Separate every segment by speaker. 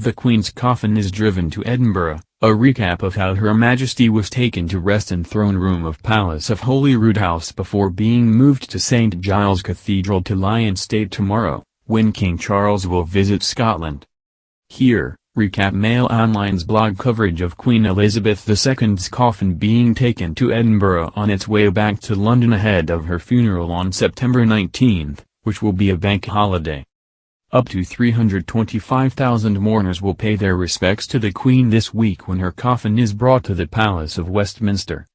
Speaker 1: The Queen's coffin is driven to Edinburgh. A recap of how Her Majesty was taken to rest in throne room of Palace of Holyrood before being moved to St Giles Cathedral to lie in state tomorrow, when King Charles will visit Scotland. Here, recap Mail Online's blog coverage of Queen Elizabeth II's coffin being taken to Edinburgh on its way back to London ahead of her funeral on September 19, which will be a bank holiday. Up to 325,000 mourners will pay their respects to the Queen this week when her coffin is brought to the Palace of Westminster.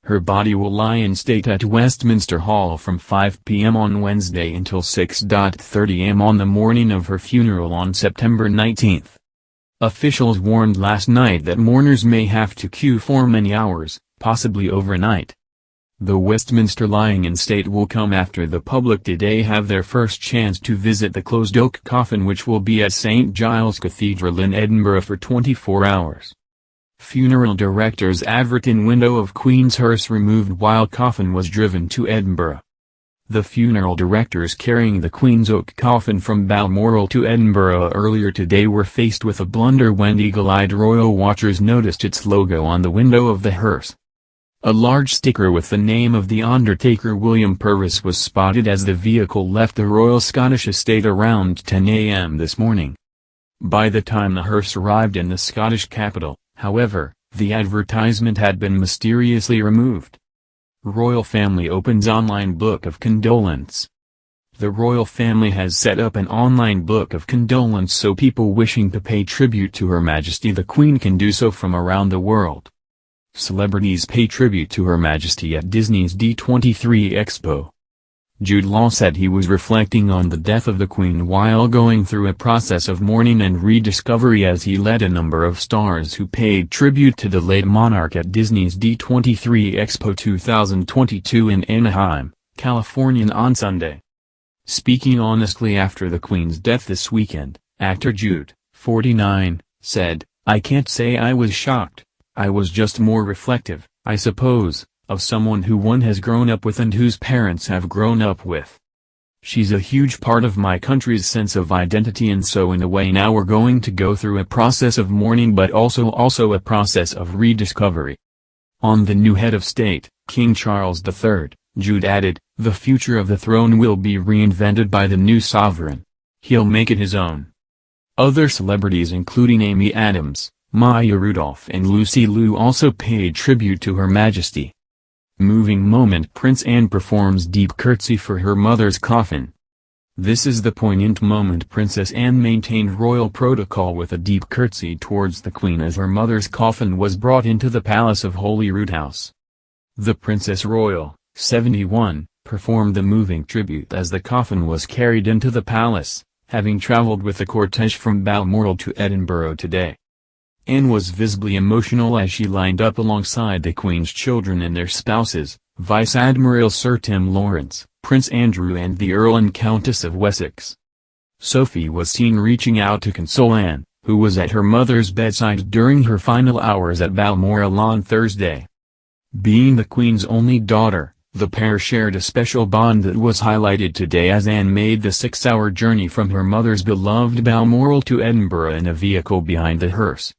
Speaker 1: Her body will lie in state at Westminster Hall from 5 p.m. on Wednesday until 6:30 a.m. on the morning of her funeral on September 19. Officials warned last night that mourners may have to queue for many hours, possibly overnight. The Westminster lying in state will come after the public today have their first chance to visit the closed oak coffin, which will be at St Giles Cathedral in Edinburgh for 24 hours. Funeral directors advert in window of Queen's hearse removed while coffin was driven to Edinburgh. The funeral directors carrying the Queen's oak coffin from Balmoral to Edinburgh earlier today were faced with a blunder when eagle-eyed royal watchers noticed its logo on the window of the hearse. A large sticker with the name of the undertaker William Purvis was spotted as the vehicle left the Royal Scottish Estate around 10 a.m. this morning. By the time the hearse arrived in the Scottish capital, however, the advertisement had been mysteriously removed. Royal Family opens online book of condolence. The royal family has set up an online book of condolence so people wishing to pay tribute to Her Majesty the Queen can do so from around the world. Celebrities pay tribute to Her Majesty at Disney's D23 Expo. Jude Law said he was reflecting on the death of the Queen while going through a process of mourning and rediscovery as he led a number of stars who paid tribute to the late monarch at Disney's D23 Expo 2022 in Anaheim, California on Sunday. Speaking honestly after the Queen's death this weekend, actor Jude, 49, said, "I can't say I was shocked. I was just more reflective, I suppose, of someone who one has grown up with and whose parents have grown up with. She's a huge part of my country's sense of identity, and so in a way now we're going to go through a process of mourning but also a process of rediscovery." On the new head of state, King Charles III, Jude added, "The future of the throne will be reinvented by the new sovereign. He'll make it his own." Other celebrities including Amy Adams, Maya Rudolph and Lucy Liu also paid tribute to Her Majesty. Moving moment: Prince Anne performs deep curtsy for her mother's coffin. This is the poignant moment. Princess Anne maintained royal protocol with a deep curtsy towards the Queen as her mother's coffin was brought into the Palace of Holyrood. The Princess Royal, 71, performed the moving tribute as the coffin was carried into the palace, having travelled with the cortege from Balmoral to Edinburgh today. Anne was visibly emotional as she lined up alongside the Queen's children and their spouses, Vice Admiral Sir Tim Lawrence, Prince Andrew and the Earl and Countess of Wessex. Sophie was seen reaching out to console Anne, who was at her mother's bedside during her final hours at Balmoral on Thursday. Being the Queen's only daughter, the pair shared a special bond that was highlighted today as Anne made the 6-hour journey from her mother's beloved Balmoral to Edinburgh in a vehicle behind the hearse.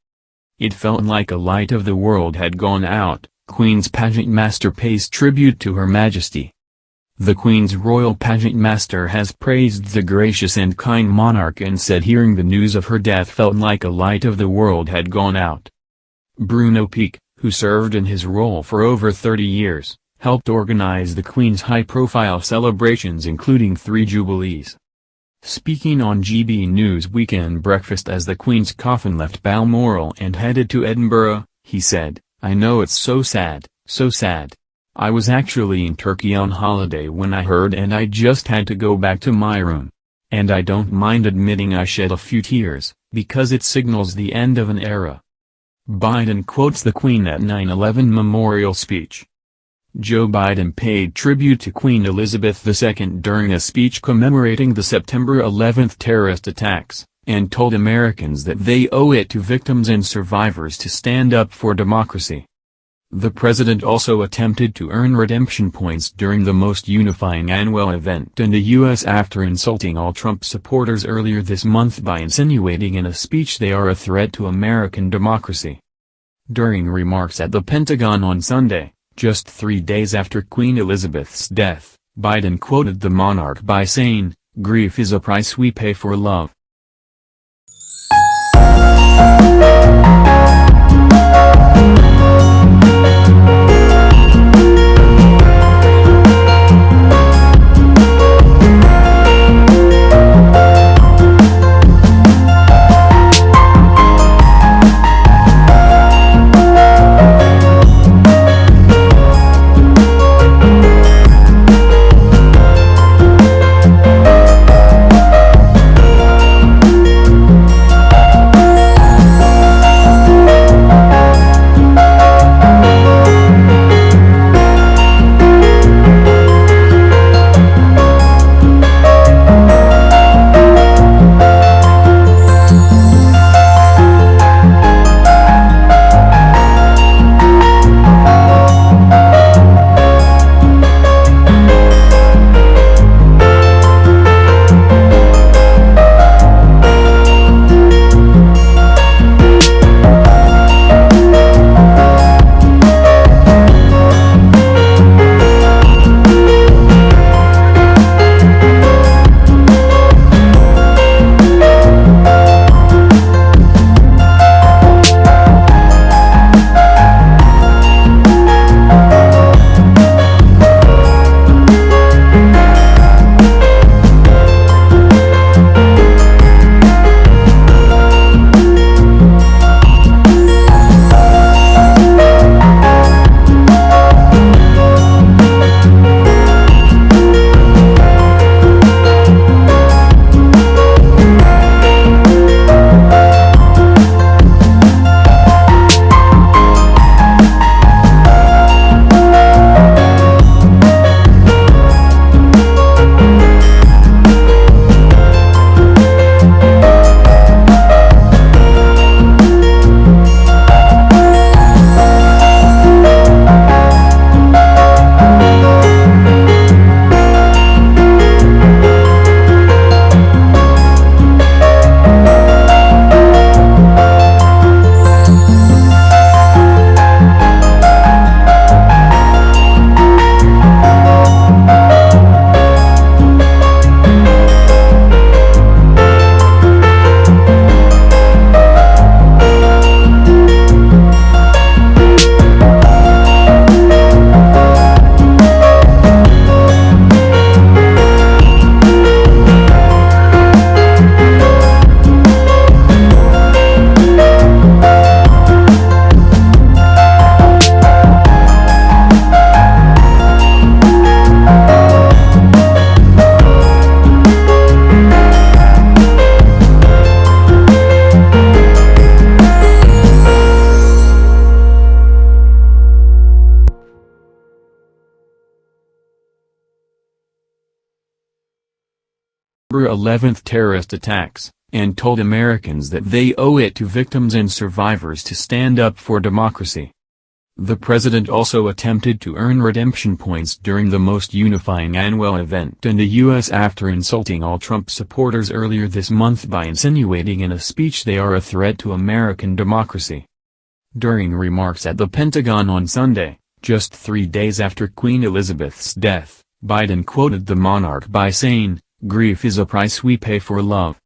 Speaker 1: "It felt like a light of the world had gone out," Queen's pageant master pays tribute to Her Majesty. The Queen's royal pageant master has praised the gracious and kind monarch and said hearing the news of her death felt like a light of the world had gone out. Bruno Peake, who served in his role for over 30 years, helped organize the Queen's high-profile celebrations including 3 jubilees. Speaking on GB News Weekend Breakfast as the Queen's coffin left Balmoral and headed to Edinburgh, he said, "I know it's so sad, so sad. I was actually in Turkey on holiday when I heard and I just had to go back to my room. And I don't mind admitting I shed a few tears, because it signals the end of an era." Biden quotes the Queen at 9/11 memorial speech. Joe Biden paid tribute to Queen Elizabeth II during a speech commemorating the September 11 terrorist attacks, and told Americans that they owe it to victims and survivors to stand up for democracy. The president also attempted to earn redemption points during the most unifying annual event in the U.S. after insulting all Trump supporters earlier this month by insinuating in a speech they are a threat to American democracy. During remarks at the Pentagon on Sunday, just 3 days after Queen Elizabeth's death, Biden quoted the monarch by saying, "Grief is a price we pay for love."
Speaker 2: September 11th terrorist attacks, and told Americans that they owe it to victims and survivors to stand up for democracy. The president also attempted to earn redemption points during the most unifying annual event in the U.S. after insulting all Trump supporters earlier this month by insinuating in a speech they are a threat to American democracy. During remarks at the Pentagon on Sunday, just 3 days after Queen Elizabeth's death, Biden quoted the monarch by saying, "Grief is a price we pay for love."